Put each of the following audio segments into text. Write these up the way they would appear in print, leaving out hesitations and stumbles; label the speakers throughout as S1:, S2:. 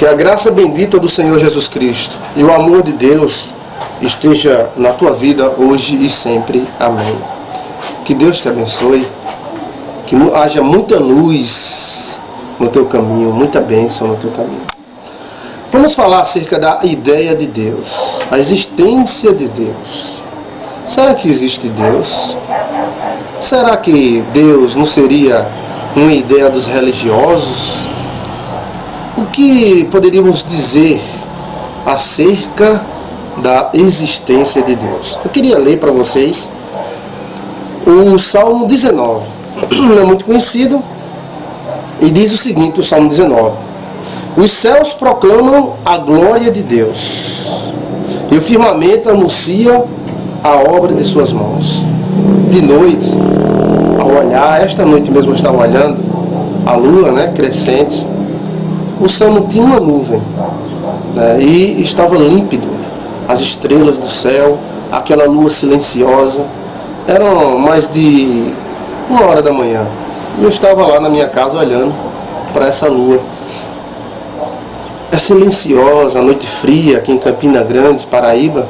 S1: Que a graça bendita do Senhor Jesus Cristo e o amor de Deus esteja na tua vida hoje e sempre. Amém. Que Deus te abençoe. Que haja muita luz no teu caminho, muita bênção no teu caminho. Vamos falar acerca da ideia de Deus, a existência de Deus. Será que existe Deus? Será que Deus não seria uma ideia dos religiosos? O que poderíamos dizer acerca da existência de Deus? Eu queria ler para vocês o Salmo 19. Não é muito conhecido. E diz o seguinte, o Salmo 19. Os céus proclamam a glória de Deus, e o firmamento anuncia a obra de suas mãos. De noite, ao olhar, esta noite mesmo eu estava olhando a lua, crescente. O céu não tinha uma nuvem, e estava límpido. As estrelas do céu, aquela lua silenciosa. Eram mais de 1h da manhã. E eu estava lá na minha casa olhando para essa lua. É silenciosa, a noite fria aqui em Campina Grande, Paraíba,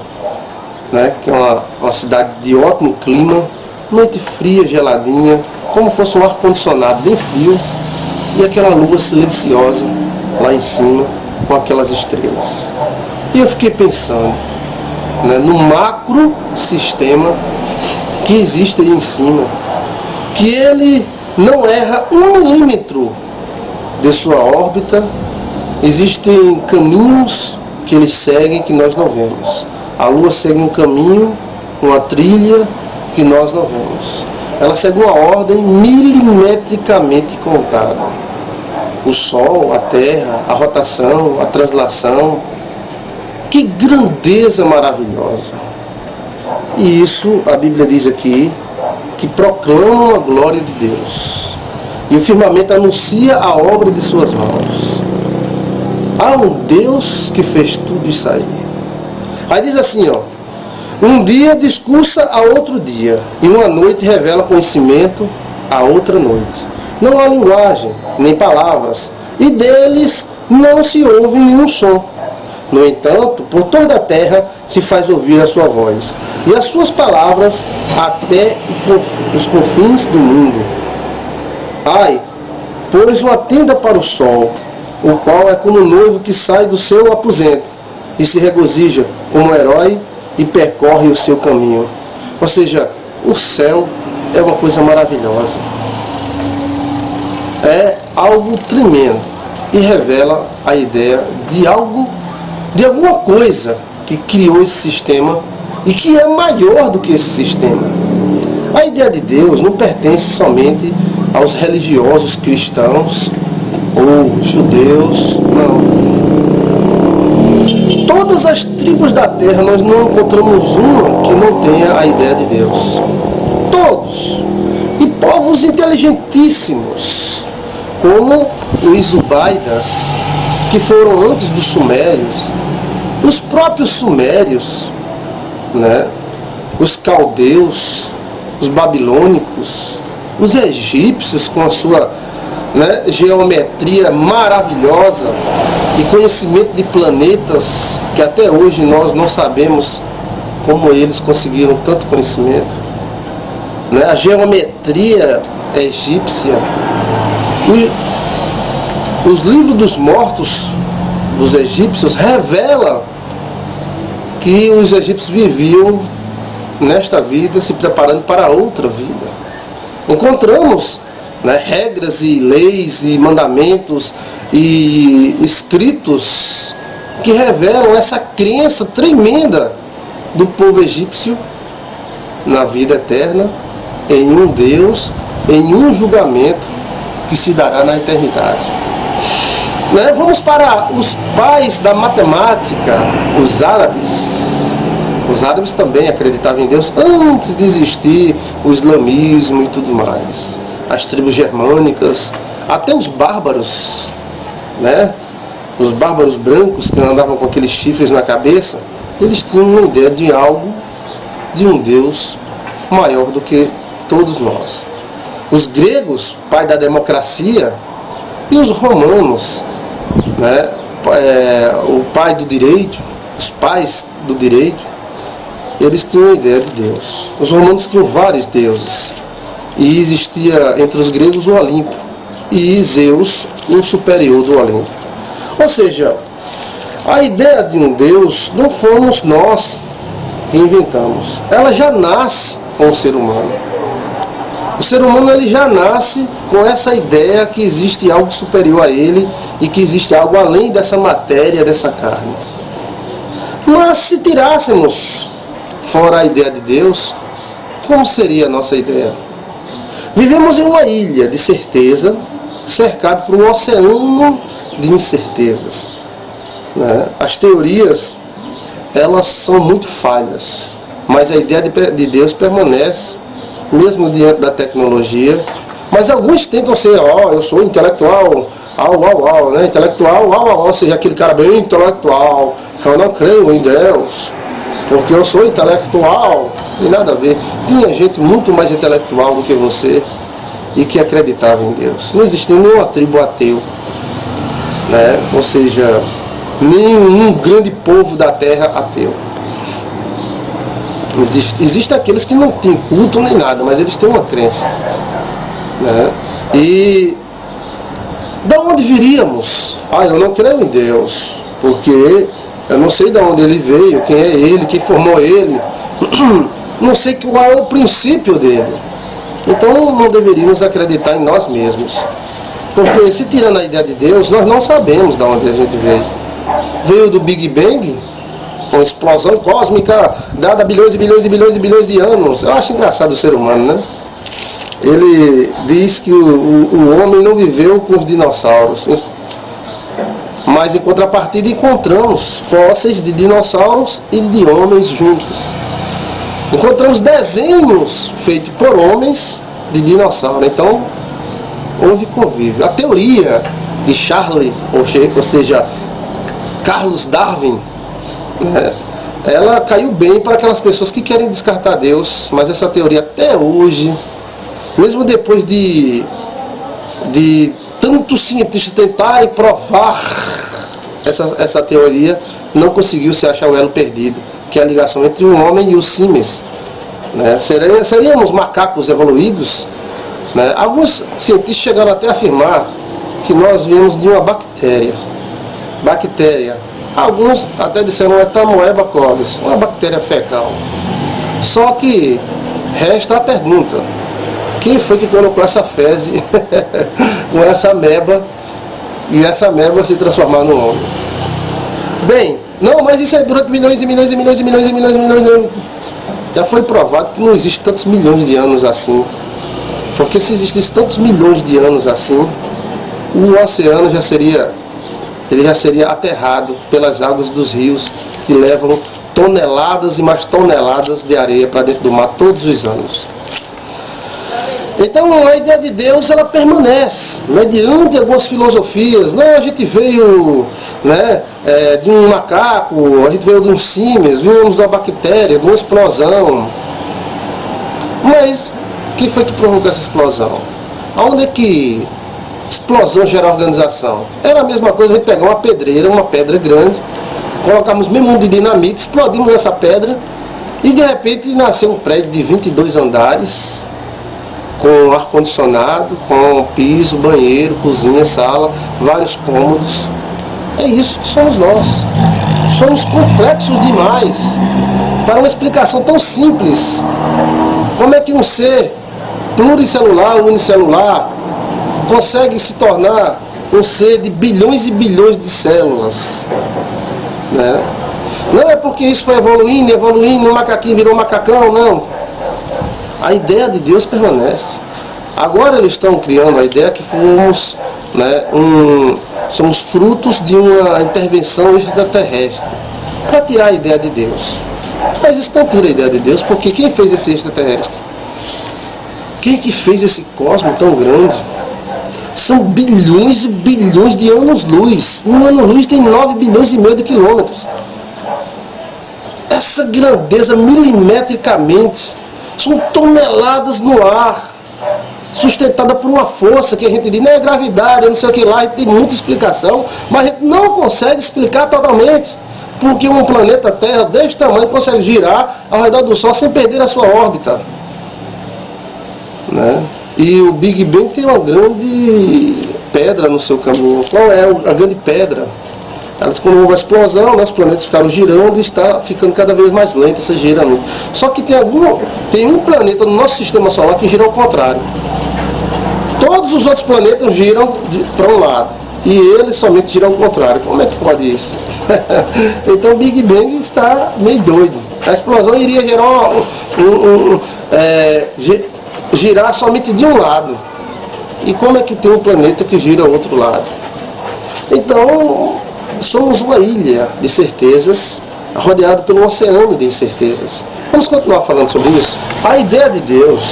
S1: que é uma cidade de ótimo clima. Noite fria, geladinha, como fosse um ar-condicionado bem frio. E aquela lua silenciosa lá em cima, com aquelas estrelas. E eu fiquei pensando no macro sistema que existe aí em cima, que ele não erra 1 milímetro de sua órbita. Existem caminhos que eles seguem que nós não vemos. A Lua segue um caminho, uma trilha que nós não vemos. Ela segue uma ordem milimetricamente contada. O Sol, a Terra, a rotação, a translação. Que grandeza maravilhosa! E isso, a Bíblia diz aqui, que proclamam a glória de Deus. E o firmamento anuncia a obra de suas mãos. Há um Deus que fez tudo isso aí. Aí diz assim, um dia discursa a outro dia, e uma noite revela conhecimento a outra noite. Não há linguagem, nem palavras, e deles não se ouve nenhum som. No entanto, por toda a terra se faz ouvir a sua voz, e as suas palavras até os confins do mundo. Ai, pois uma tenda para o sol, o qual é como um noivo que sai do seu aposento, e se regozija como um herói e percorre o seu caminho. Ou seja, o céu é uma coisa maravilhosa. É algo tremendo e revela a ideia de alguma coisa que criou esse sistema e que é maior do que esse sistema. A ideia de Deus não pertence somente aos religiosos cristãos ou judeus, não. Todas as tribos da terra nós não encontramos uma que não tenha a ideia de Deus. Todos. E povos inteligentíssimos, como os Zubaidas, que foram antes dos Sumérios, os próprios Sumérios, os caldeus, os babilônicos, os egípcios com a sua geometria maravilhosa e conhecimento de planetas que até hoje nós não sabemos como eles conseguiram tanto conhecimento. A geometria egípcia, os livros dos mortos dos egípcios revelam que os egípcios viviam nesta vida se preparando para outra vida. Encontramos regras e leis e mandamentos e escritos que revelam essa crença tremenda do povo egípcio na vida eterna, em um Deus, em um julgamento que se dará na eternidade. Vamos para os pais da matemática, os árabes. Os árabes também acreditavam em Deus antes de existir o islamismo e tudo mais. As tribos germânicas, até os bárbaros, os bárbaros brancos que andavam com aqueles chifres na cabeça, eles tinham uma ideia de algo, de um Deus maior do que todos nós. Os gregos, pai da democracia, e os romanos, o pai do direito, os pais do direito, eles tinham a ideia de Deus. Os romanos tinham vários deuses. E existia entre os gregos o Olimpo. E Zeus, o superior do Olimpo. Ou seja, a ideia de um Deus não fomos nós que inventamos. Ela já nasce com o ser humano. O ser humano ele já nasce com essa ideia que existe algo superior a ele e que existe algo além dessa matéria, dessa carne. Mas se tirássemos fora a ideia de Deus, como seria a nossa ideia? Vivemos em uma ilha de certeza, cercado por um oceano de incertezas. As teorias, elas são muito falhas, mas a ideia de Deus permanece, mesmo diante da tecnologia. Mas alguns tentam ser, eu sou intelectual, né? Intelectual, ou seja, aquele cara bem intelectual, eu não creio em Deus, porque eu sou intelectual. Tem nada a ver. Tinha gente muito mais intelectual do que você e que acreditava em Deus. Não existia nenhuma tribo ateu, né? Ou seja, nenhum grande povo da terra ateu. Existem aqueles que não têm culto nem nada, mas eles têm uma crença, né? E da onde viríamos? Eu não creio em Deus, porque eu não sei de onde ele veio, quem é ele, quem formou ele, não sei qual é o princípio dele. Então não deveríamos acreditar em nós mesmos, porque se tirando a ideia de Deus, nós não sabemos de onde a gente veio. Veio do Big Bang, uma explosão cósmica dada a bilhões e bilhões e bilhões e bilhões de anos. Eu acho engraçado o ser humano, né? Ele diz que o homem não viveu com os dinossauros, mas em contrapartida encontramos fósseis de dinossauros e de homens juntos. Encontramos desenhos feitos por homens de dinossauro. Então houve convívio. A teoria de Charles, ou seja, Carlos Darwin, ela caiu bem para aquelas pessoas que querem descartar Deus, mas essa teoria até hoje, mesmo depois de tantos cientistas tentarem provar essa teoria, não conseguiu se achar o elo perdido, que é a ligação entre o homem e os símios, né? Seríamos macacos evoluídos, né? Alguns cientistas chegaram até a afirmar que nós viemos de uma bactéria. Alguns até disseram Etamoeba colitis, uma bactéria fecal. Só que resta a pergunta: quem foi que colocou essa fezes com essa ameba e essa ameba se transformar no homem? Bem, não, mas isso é durante milhões e milhões e milhões e milhões e milhões e milhões de anos. Já foi provado que não existe tantos milhões de anos assim. Porque se existisse tantos milhões de anos assim, o oceano já seria aterrado pelas águas dos rios que levam toneladas e mais toneladas de areia para dentro do mar todos os anos. Então a ideia de Deus ela permanece mediante algumas filosofias. Não, a gente veio, né, de um macaco, a gente veio de um símios, viemos de uma bactéria, de uma explosão. Mas quem foi que provocou essa explosão? Aonde é que explosão gera organização? Era a mesma coisa a gente pegar uma pedreira, uma pedra grande, colocarmos meio mundo de dinamite, explodimos essa pedra e de repente nasceu um prédio de 22 andares, com ar-condicionado, com piso, banheiro, cozinha, sala, vários cômodos. É isso que somos nós. Somos complexos demais para uma explicação tão simples. Como é que um ser pluricelular, unicelular, consegue se tornar um ser de bilhões e bilhões de células, né? Não é porque isso foi evoluindo, o macaquinho virou macacão, não. A ideia de Deus permanece. Agora eles estão criando a ideia que fomos, né, somos frutos de uma intervenção extraterrestre para tirar a ideia de Deus. Mas isso não tira a ideia de Deus, porque quem fez esse extraterrestre? Quem que fez esse cosmos tão grande? São bilhões e bilhões de anos-luz. Um ano-luz tem 9 bilhões e meio de quilômetros. Essa grandeza milimetricamente são toneladas no ar. sustentada por uma força que a gente diz, não é gravidade, não sei o que lá, a gente tem muita explicação, mas a gente não consegue explicar totalmente, porque um planeta Terra desse tamanho consegue girar ao redor do Sol sem perder a sua órbita, né? E o Big Bang tem uma grande pedra no seu caminho. Qual é a grande pedra? Quando houve a explosão, né, os planetas ficaram girando e está ficando cada vez mais lento esse giramento. Só que tem um planeta no nosso sistema solar que gira ao contrário. Todos os outros planetas giram para um lado e ele somente gira ao contrário. Como é que pode isso? Então o Big Bang está meio doido. A explosão iria gerar girar somente de um lado. E como é que tem um planeta que gira ao outro lado? Então, somos uma ilha de certezas, rodeado pelo oceano de incertezas. Vamos continuar falando sobre isso? A ideia de Deus,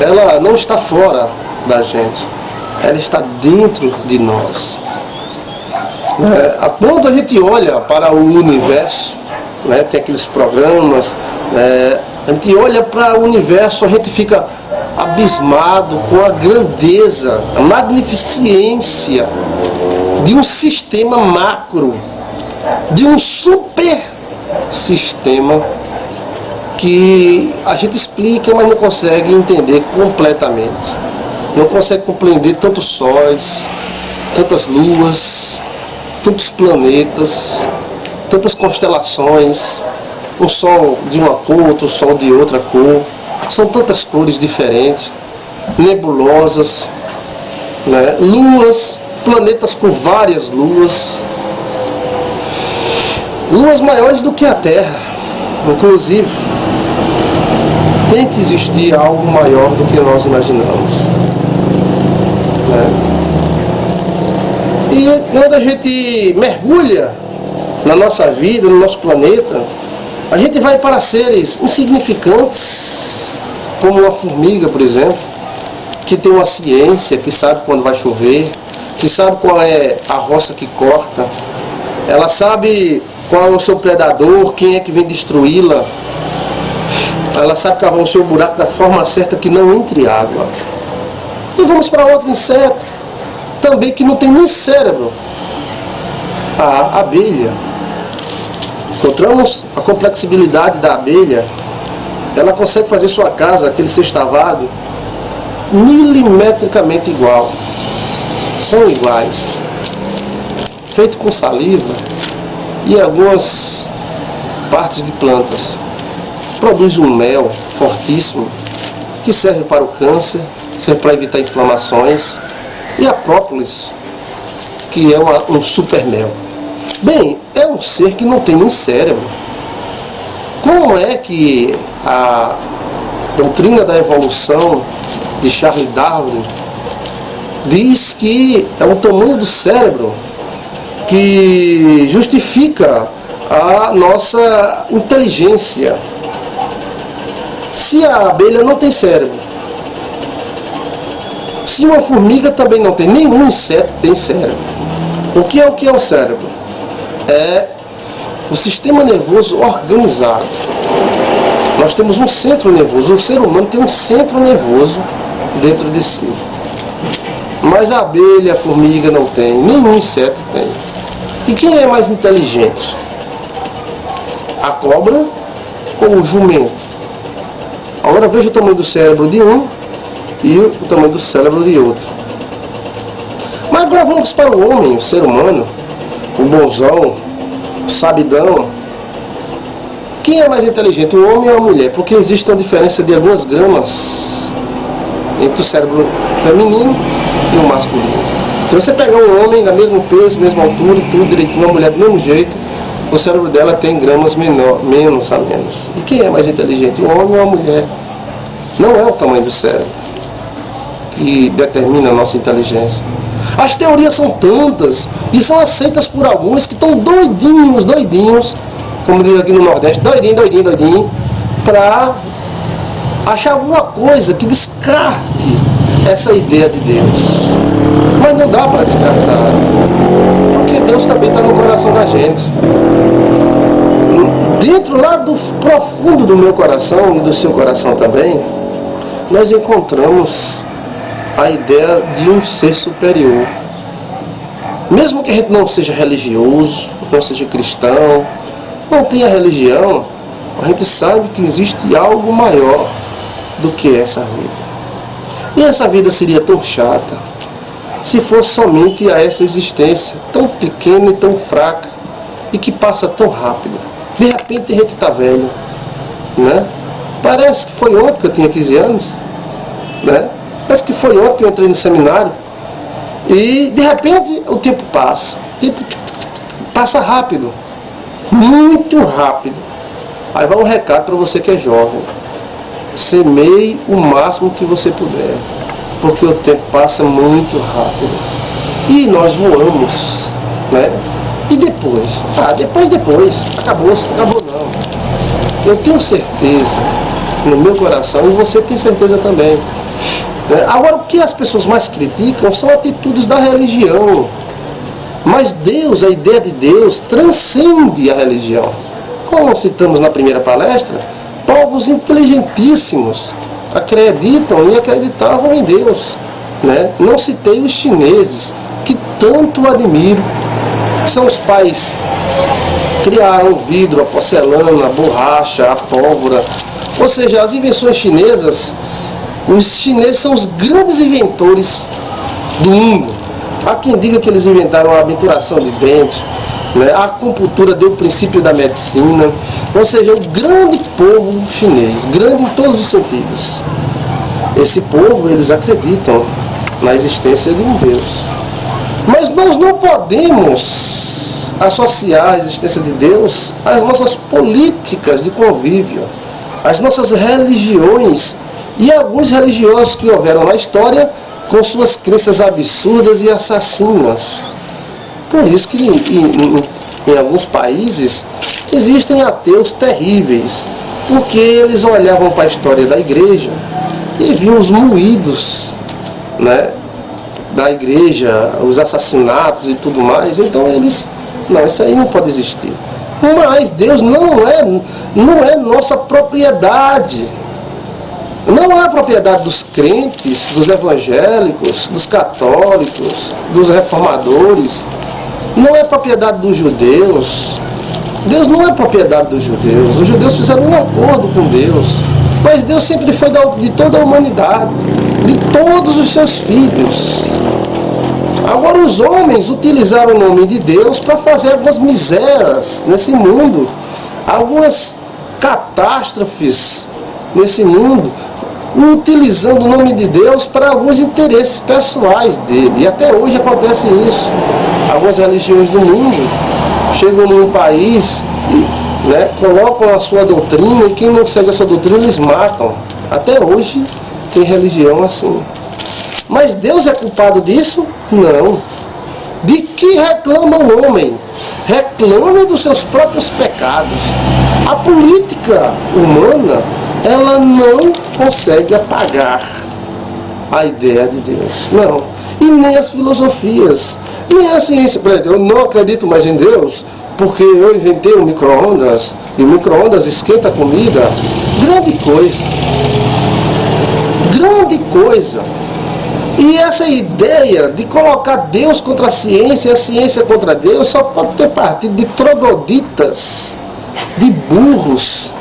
S1: ela não está fora da gente, ela está dentro de nós. Quando a gente olha para o universo, né, tem aqueles programas, a gente olha para o universo, a gente fica abismado com a grandeza, a magnificência de um sistema macro, de um super sistema que a gente explica, mas não consegue entender completamente. Não consegue compreender tantos sóis, tantas luas, tantos planetas, tantas constelações, um sol de uma cor, outro sol de outra cor. São tantas cores diferentes, nebulosas, né? Luas, planetas com várias luas, luas maiores do que a Terra, inclusive. Tem que existir algo maior do que nós imaginamos, né? E quando a gente mergulha na nossa vida, no nosso planeta, a gente vai para seres insignificantes, como uma formiga, por exemplo, que tem uma ciência, que sabe quando vai chover, que sabe qual é a roça que corta, ela sabe qual é o seu predador, quem é que vem destruí-la, ela sabe cavar o seu buraco da forma certa que não entre água. E vamos para outro inseto, também que não tem nem cérebro, a abelha. Encontramos a complexibilidade da abelha. Ela consegue fazer sua casa, aquele sextavado, milimetricamente igual. São iguais. Feito com saliva e algumas partes de plantas. Produz um mel fortíssimo, que serve para o câncer, serve para evitar inflamações. E a própolis, que é um super mel. Bem, é um ser que não tem nem cérebro. Como é que a doutrina da evolução de Charles Darwin diz que é o tamanho do cérebro que justifica a nossa inteligência? Se a abelha não tem cérebro, se uma formiga também não tem, nenhum inseto tem cérebro. O que é o cérebro? É o sistema nervoso organizado. Nós temos um centro nervoso. O ser humano tem um centro nervoso dentro de si. Mas a abelha, a formiga não tem. Nenhum inseto tem. E quem é mais inteligente? A cobra ou o jumento? Agora veja o tamanho do cérebro de um e o tamanho do cérebro de outro. Mas agora vamos para o homem, o ser humano, o bonzão, o sabidão. Quem é mais inteligente, o homem ou a mulher? Porque existe uma diferença de algumas gramas entre o cérebro feminino e o masculino. Se você pegar um homem da mesmo peso, mesma altura e tudo direitinho, uma mulher do mesmo jeito, o cérebro dela tem gramas menos a menos. E quem é mais inteligente, o homem ou a mulher? Não é o tamanho do cérebro que determina a nossa inteligência. As teorias são tantas e são aceitas por alguns que estão doidinhos, como diz aqui no Nordeste, doidinho, para achar alguma coisa que descarte essa ideia de Deus. Mas não dá para descartar, porque Deus também está no coração da gente. Dentro lá do profundo do meu coração e do seu coração também, nós encontramos a ideia de um ser superior. Mesmo que a gente não seja religioso, não seja cristão, não tenha religião, a gente sabe que existe algo maior do que essa vida. E essa vida seria tão chata se fosse somente a essa existência tão pequena e tão fraca e que passa tão rápido. De repente a gente está velho, né? Parece que foi ontem que eu tinha 15 anos, né? Parece que foi ontem que eu entrei no seminário e de repente o tempo passa. O tempo passa rápido, muito rápido. Aí vai um recado para você que é jovem: semeie o máximo que você puder, porque o tempo passa muito rápido e nós voamos, né? E depois? Depois, acabou não. Eu tenho certeza no meu coração, e você tem certeza também, né? Agora, o que as pessoas mais criticam são atitudes da religião, mas Deus, a ideia de Deus transcende a religião. Como citamos na primeira palestra, povos inteligentíssimos acreditam e acreditavam em Deus, né? Não citei os chineses, que tanto admiro, que são os pais, criaram o vidro, a porcelana, a borracha, a pólvora, ou seja, as invenções chinesas. Os chineses são os grandes inventores do mundo. Há quem diga que eles inventaram a obturação de dentes, né? A acupuntura deu o princípio da medicina. Ou seja, o grande povo chinês, grande em todos os sentidos. Esse povo, eles acreditam na existência de um Deus. Mas nós não podemos associar a existência de Deus às nossas políticas de convívio, às nossas religiões e alguns religiosos que houveram na história com suas crenças absurdas e assassinas. Por isso que em alguns países existem ateus terríveis, porque eles olhavam para a história da igreja e viam os moídos, né, da igreja, os assassinatos e tudo mais. Então eles, não, isso aí não pode existir. Mas Deus não é nossa propriedade. Não é a propriedade dos crentes, dos evangélicos, dos católicos, dos reformadores. Não é propriedade dos judeus. Deus não é propriedade dos judeus. Os judeus fizeram um acordo com Deus. Mas Deus sempre foi de toda a humanidade, de todos os seus filhos. Agora os homens utilizaram o nome de Deus para fazer algumas misérias nesse mundo, algumas catástrofes nesse mundo, utilizando o nome de Deus para alguns interesses pessoais dele. E até hoje acontece isso. Algumas religiões do mundo chegam num país e, né, colocam a sua doutrina, e quem não segue a sua doutrina eles matam. Até hoje tem religião assim. Mas Deus é culpado disso? Não. De que reclama o homem? Reclama dos seus próprios pecados. A política humana, ela não consegue apagar a ideia de Deus. Não. E nem as filosofias, nem a ciência. Por exemplo, eu não acredito mais em Deus porque eu inventei o micro-ondas, e o micro-ondas esquenta a comida. Grande coisa. Grande coisa. E essa ideia de colocar Deus contra a ciência e a ciência contra Deus só pode ter partido de trogloditas, de burros,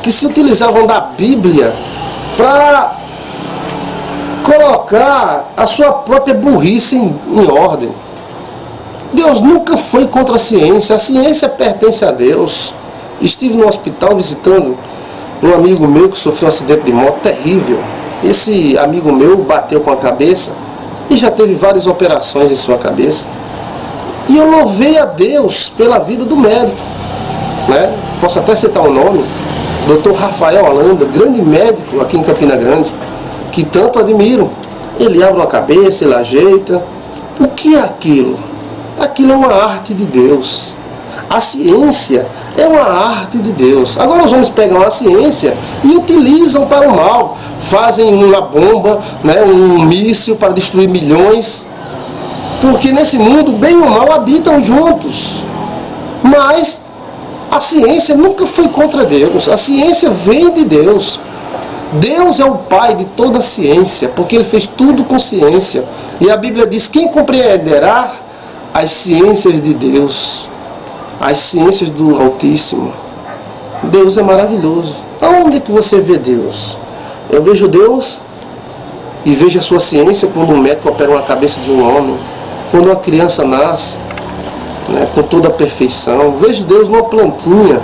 S1: que se utilizavam da Bíblia para colocar a sua própria burrice em ordem. Deus nunca foi contra a ciência pertence a Deus. Estive no hospital visitando um amigo meu que sofreu um acidente de moto terrível. Esse amigo meu bateu com a cabeça e já teve várias operações em sua cabeça. E eu louvei a Deus pela vida do médico, né? Posso até citar o nome, Dr. Rafael Holanda, grande médico aqui em Campina Grande, que tanto admiro. Ele abre uma cabeça, ele ajeita. O que é aquilo? Aquilo é uma arte de Deus. A ciência é uma arte de Deus. Agora os homens pegam a ciência e utilizam para o mal. Fazem uma bomba, né, um míssil para destruir milhões. Porque nesse mundo, bem ou mal, habitam juntos. Mas a ciência nunca foi contra Deus. A ciência vem de Deus. Deus é o Pai de toda a ciência, porque Ele fez tudo com ciência. E a Bíblia diz, quem compreenderá as ciências de Deus, as ciências do Altíssimo? Deus é maravilhoso. Aonde é que você vê Deus? Eu vejo Deus e vejo a sua ciência quando um médico opera uma cabeça de um homem, quando uma criança nasce, né, com toda a perfeição. Vejo Deus numa plantinha,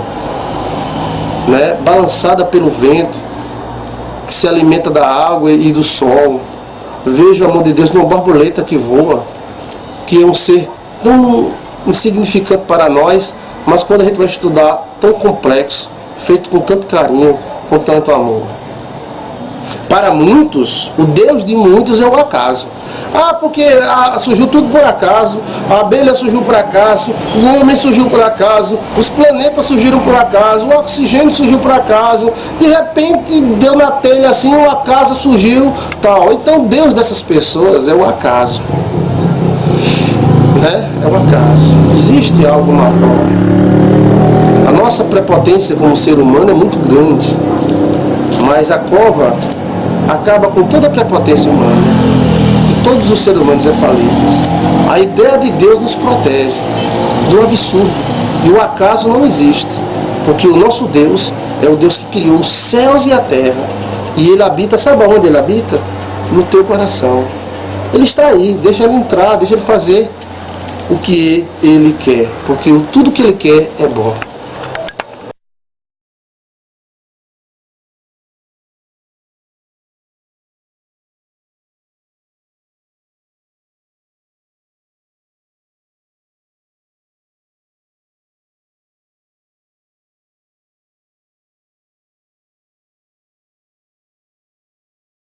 S1: né, balançada pelo vento, que se alimenta da água e do sol. Vejo o amor de Deus numa borboleta que voa, que é um ser tão insignificante para nós, mas quando a gente vai estudar, tão complexo, feito com tanto carinho, com tanto amor. Para muitos, o Deus de muitos é o acaso. Porque surgiu tudo por acaso, a abelha surgiu por acaso, o homem surgiu por acaso, os planetas surgiram por acaso, o oxigênio surgiu por acaso, de repente deu na telha assim, o acaso surgiu, tal. Então Deus dessas pessoas é o acaso. Né? É o acaso. Existe algo maior. A nossa prepotência como ser humano é muito grande, mas a cova acaba com toda a prepotência humana. Todos os seres humanos é falíveis. A ideia de Deus nos protege do absurdo. E o acaso não existe. Porque o nosso Deus é o Deus que criou os céus e a terra. E Ele habita, sabe onde Ele habita? No teu coração. Ele está aí, deixa Ele entrar, deixa Ele fazer o que Ele quer. Porque tudo que Ele quer é bom.